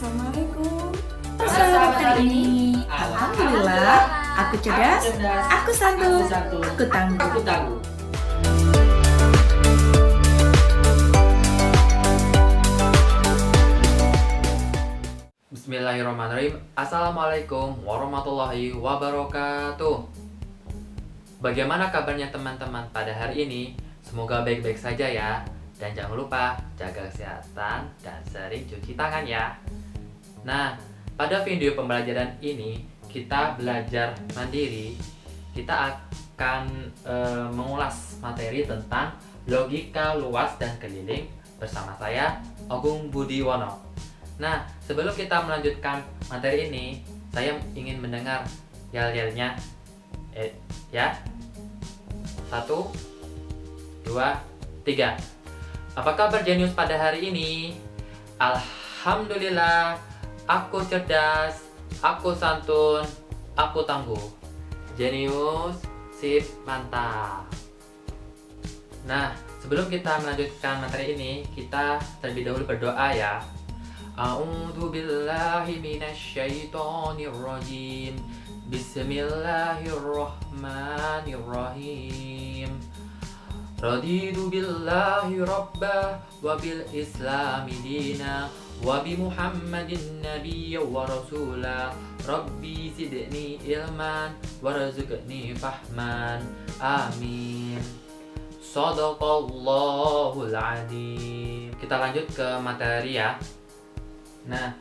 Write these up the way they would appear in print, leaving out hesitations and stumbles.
Assalamualaikum. Selamat hari ini. Alhamdulillah, aku cerdas, aku santun, aku tangguh. Bismillahirrahmanirrahim. Assalamualaikum warahmatullahi wabarakatuh. Bagaimana kabarnya teman-teman pada hari ini? Semoga baik-baik saja ya. Dan jangan lupa jaga kesehatan dan sering cuci tangan ya. Nah, pada video pembelajaran ini kita belajar mandiri. Kita akan mengulas materi tentang logika luas dan keliling bersama saya, Agung Budiwono. Nah, sebelum kita melanjutkan materi ini, saya ingin mendengar yel-yelnya. Ya. 1, 2, 3. Apa kabar jenius pada hari ini? Alhamdulillah, aku cerdas, aku santun, aku tangguh. Jenius, sip, mantap. Nah, sebelum kita melanjutkan materi ini, kita terlebih dahulu berdoa ya. A'udzu billahi minasyaitonir rajim. Bismillahirrahmanirrahim. Raditu billahi rabba wa bil islami dina wa bi muhammadin nabiyya wa rasula. Rabbi zidni ilman warzuqni fahman. Amin. Shadaqallahul adzim. Kita lanjut ke materi ya. Nah,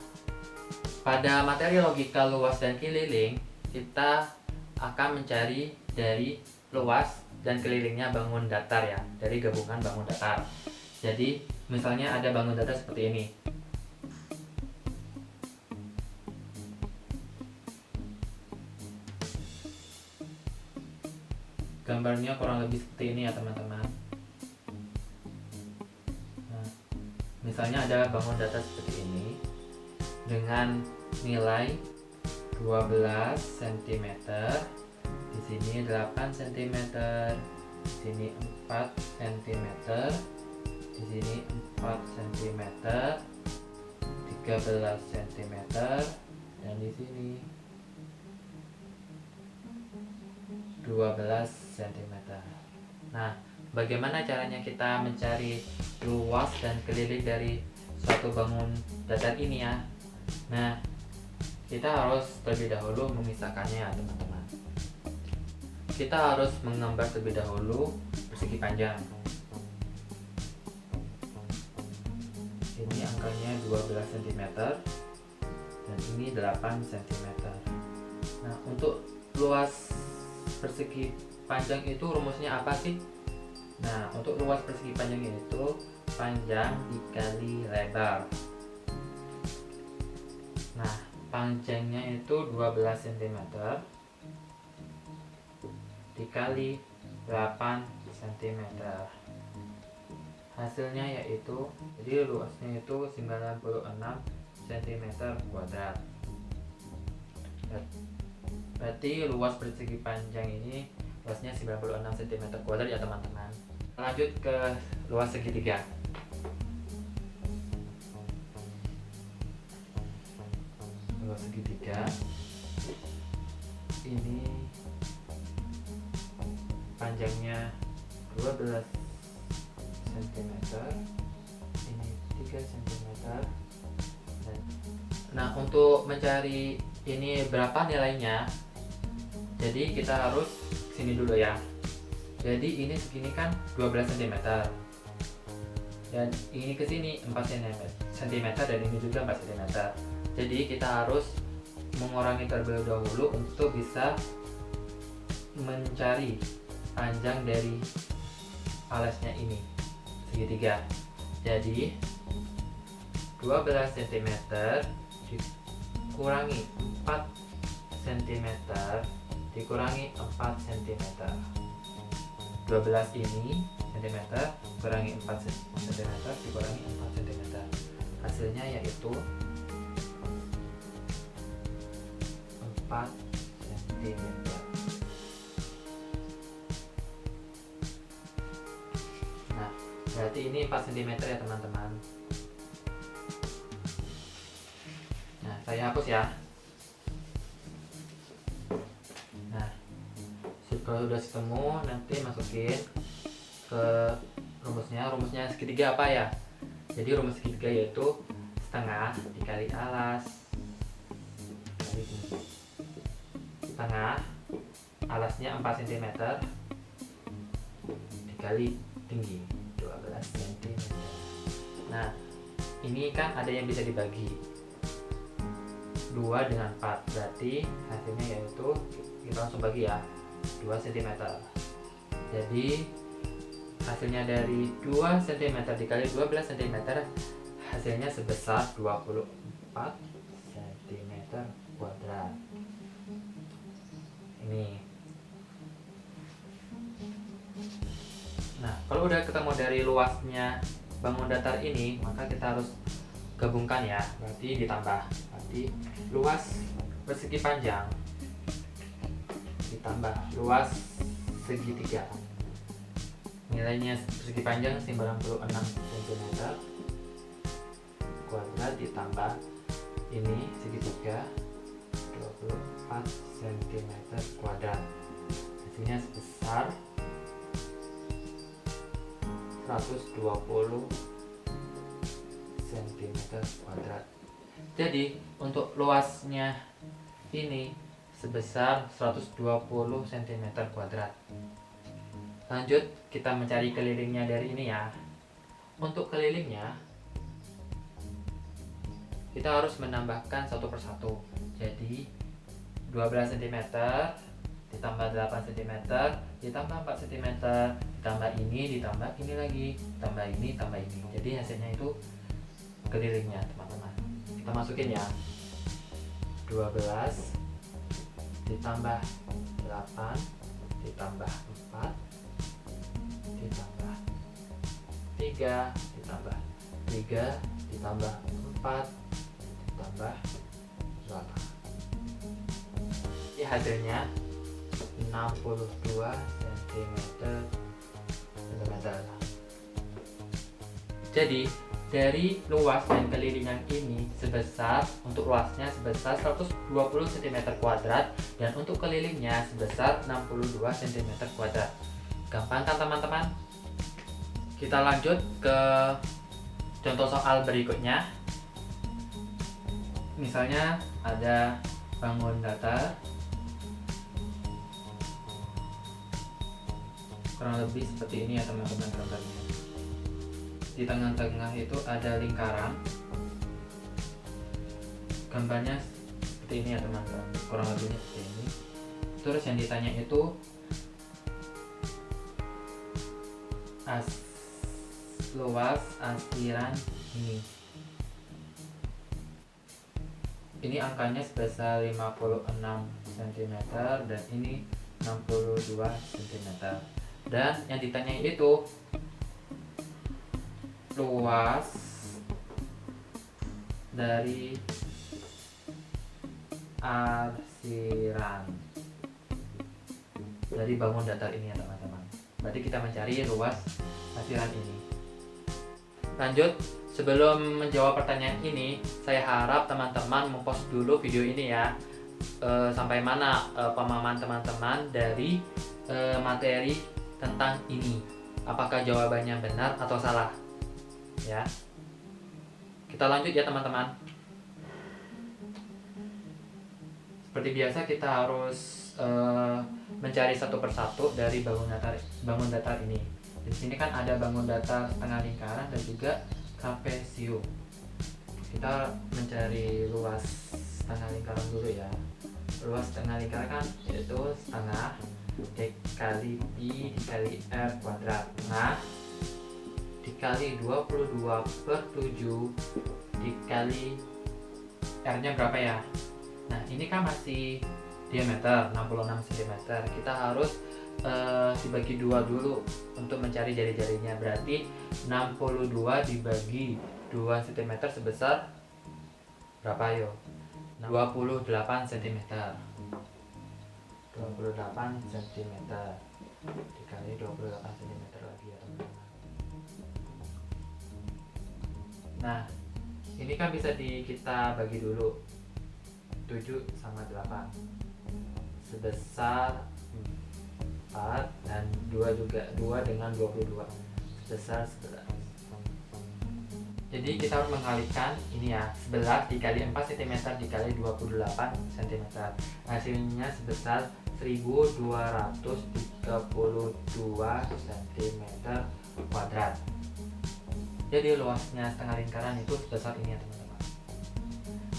pada materi logika luas dan keliling, kita akan mencari dari luas dan kelilingnya bangun datar ya, dari gabungan bangun datar. Jadi, misalnya ada bangun datar seperti ini. Gambarnya kurang lebih seperti ini ya teman-teman. Nah, misalnya ada bangun datar seperti ini dengan nilai 12 cm, di sini 8 cm, di sini 4 cm, di sini 4 cm, 13 cm, dan di sini 12 cm. Nah, bagaimana caranya kita mencari luas dan keliling dari suatu bangun datar ini ya? Nah, kita harus terlebih dahulu memisahkannya ya teman-teman. Kita harus menggambar terlebih dahulu persegi panjang. Ini angkanya 12 cm dan ini 8 cm. Nah, untuk luas persegi panjang itu rumusnya apa sih? Nah, untuk luas persegi panjang itu panjang dikali lebar. Nah, panjangnya itu 12 cm dikali 8 cm. Hasilnya yaitu, jadi luasnya itu 96 cm kuadrat. Berarti luas persegi panjang ini luasnya 96 cm kuadrat ya teman-teman. Lanjut ke luas segitiga. Luas segitiga ini panjangnya 12 cm, ini 3 cm. Nah, untuk mencari ini berapa nilainya, jadi kita harus sini dulu ya. Jadi ini segini kan 12 cm, dan ini ke sini 4 cm, dan ini juga 4 cm. Jadi kita harus mengurangi terlebih dahulu untuk bisa mencari panjang dari alasnya ini, segitiga. Jadi 12 cm dikurangi 4 cm dikurangi 4 cm. 12 ini cm kurangi 4 cm dikurangi 4 cm. Hasilnya yaitu 4 cm. Nah, berarti ini 4 cm ya teman-teman. dihapus ya. Nah, kalau sudah ketemu nanti masukin ke rumusnya segitiga apa ya? Jadi rumus segitiga yaitu setengah dikali alas kali tinggi. Setengah alasnya 4 cm dikali tinggi 12 cm. Nah, ini kan ada yang bisa dibagi 2 dengan 4, berarti hasilnya yaitu kita langsung bagi ya, 2 cm. Jadi hasilnya dari 2 cm dikali 12 cm hasilnya sebesar 24 cm kuadrat. Ini. Nah, kalau udah ketemu dari luasnya bangun datar ini, maka kita harus gabungkan ya, berarti ditambah. Berarti luas persegi panjang ditambah luas segitiga. Nilainya persegi panjang 96 cm kuadrat ditambah ini segitiga 24 cm kuadrat. Hasilnya sebesar 120 cm kuadrat. Jadi untuk luasnya ini sebesar 120 cm kuadrat. Lanjut kita mencari kelilingnya dari ini ya. Untuk kelilingnya kita harus menambahkan satu persatu. Jadi 12 cm ditambah 8 cm ditambah 4 cm ditambah ini lagi, tambah ini. Jadi hasilnya itu kelilingnya teman-teman. Kita masukin ya, 12 ditambah 8 ditambah 4 ditambah 3 ditambah 3 ditambah 4 ditambah 8. Ini hasilnya 62 cm. Jadi dari luas dan kelilingan ini sebesar, untuk luasnya sebesar 120 cm kuadrat dan untuk kelilingnya sebesar 62 cm kuadrat. Gampang kan teman-teman? Kita lanjut ke contoh soal berikutnya. Misalnya ada bangun datar kurang lebih seperti ini ya teman-teman gambarnya. Di tengah-tengah itu ada lingkaran, gambarnya seperti ini ya teman-teman, kurang lebihnya seperti ini. Terus yang ditanya itu luas asiran ini angkanya sebesar 56 cm dan ini 62 cm. Dan yang ditanya itu luas dari arsiran dari bangun datar ini ya teman-teman. Berarti kita mencari luas arsiran ini. Lanjut, sebelum menjawab pertanyaan ini, saya harap teman-teman mempost dulu video ini ya. Sampai mana pemahaman teman-teman dari materi tentang ini. Apakah jawabannya benar atau salah? Ya. Kita lanjut ya teman-teman. Seperti biasa kita harus mencari satu persatu dari bangun datar ini. Di sini kan ada bangun datar setengah lingkaran dan juga trapesium. Kita mencari luas setengah lingkaran dulu ya. Luas setengah lingkaran kan yaitu setengah dikali pi dikali r kuadrat. Nah, dikali 22/7 dikali r-nya berapa ya? Nah, ini kan masih diameter 66 cm. Kita harus dibagi 2 dulu untuk mencari jari-jarinya. Berarti 62 dibagi 2 cm sebesar berapa yo? 28 cm. 28 cm dikali 28 cm lagi ya teman-teman. Nah, ini kan bisa kita bagi dulu. 7 sama 8 sebesar 4, dan 2 juga, 2 dengan 22 sebesar 11. Jadi kita harus mengalihkan ini ya, 11 dikali 4 cm dikali 28 cm, hasilnya sebesar 1232 cm kuadrat. Jadi luasnya setengah lingkaran itu sebesar ini ya teman-teman.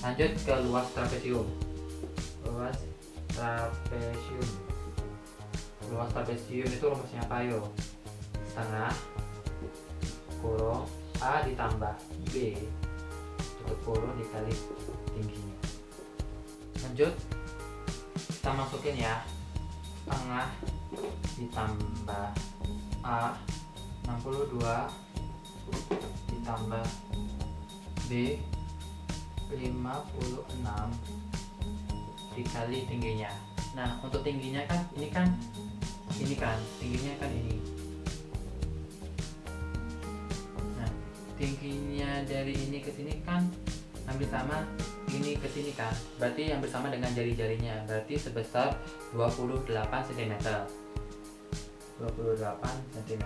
Lanjut ke luas trapesium. Luas trapesium itu rumusnya apa yo? Setengah kurung A ditambah B tutup kurung dikali tingginya. Lanjut kita masukin ya, setengah ditambah A 62 ditambah B 56 dikali tingginya. Nah, untuk tingginya kan ini kan tingginya kan ini. Nah, tingginya dari ini ke sini kan hampir sama ini ke sini kan. Berarti yang bersama dengan jari-jarinya. Berarti sebesar 28 cm. 28 cm.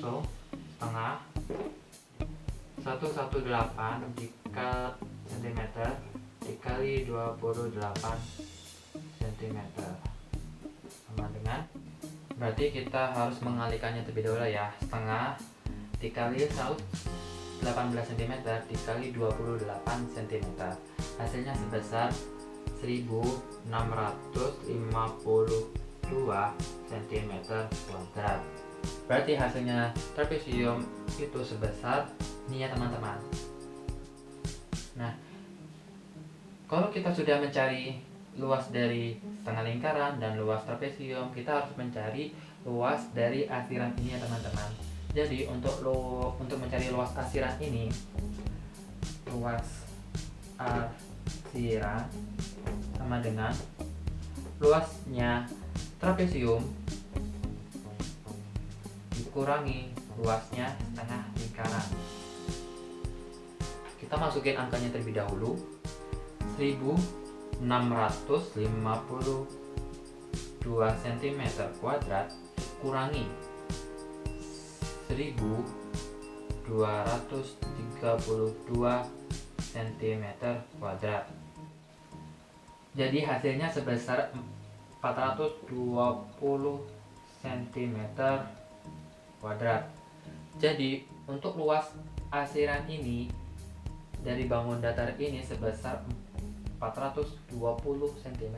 So, setengah 118 cm dikali 28 cm sama dengan, berarti kita harus mengalihkannya terlebih dahulu ya, setengah dikali 118 cm dikali 28 cm, hasilnya sebesar 1652 cm kuadrat. Berarti hasilnya trapesium itu sebesar ini ya teman-teman. Nah, kalau kita sudah mencari luas dari setengah lingkaran dan luas trapesium, kita harus mencari luas dari asiran ini ya teman-teman. Jadi untuk mencari luas asiran ini, luas asiran sama dengan luasnya trapesium dikurangi luasnya setengah lingkaran. Kita masukin angkanya terlebih dahulu, 1652 cm kuadrat kurangi 1232 cm kuadrat. Jadi hasilnya sebesar 420 cm kuadrat. Jadi untuk luas asiran ini dari bangun datar ini sebesar 420 cm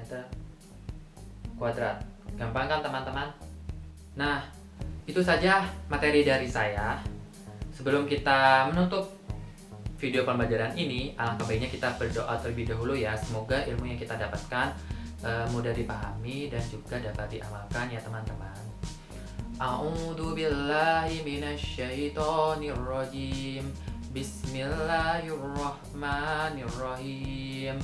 kuadrat. Gampang kan teman-teman? Nah, itu saja materi dari saya. Sebelum kita menutup video pembelajaran ini, alangkah baiknya kita berdoa terlebih dahulu ya. Semoga ilmu yang kita dapatkan mudah dipahami dan juga dapat diamalkan ya teman-teman. A'udzu billahi minasyaitonir rajim. Bismillahirrahmanirrahim.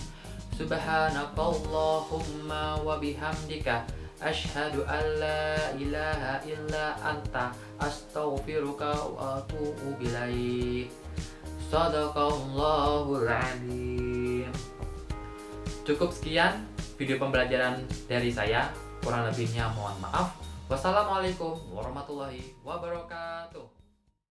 Subhanakallahumma wa bihamdika asyhadu an la ilaha illa anta astaghfiruka wa atubu ilaik. Shadaqallahul adzim. Cukup sekian video pembelajaran dari saya. Kurang lebihnya mohon maaf. Wassalamualaikum warahmatullahi wabarakatuh.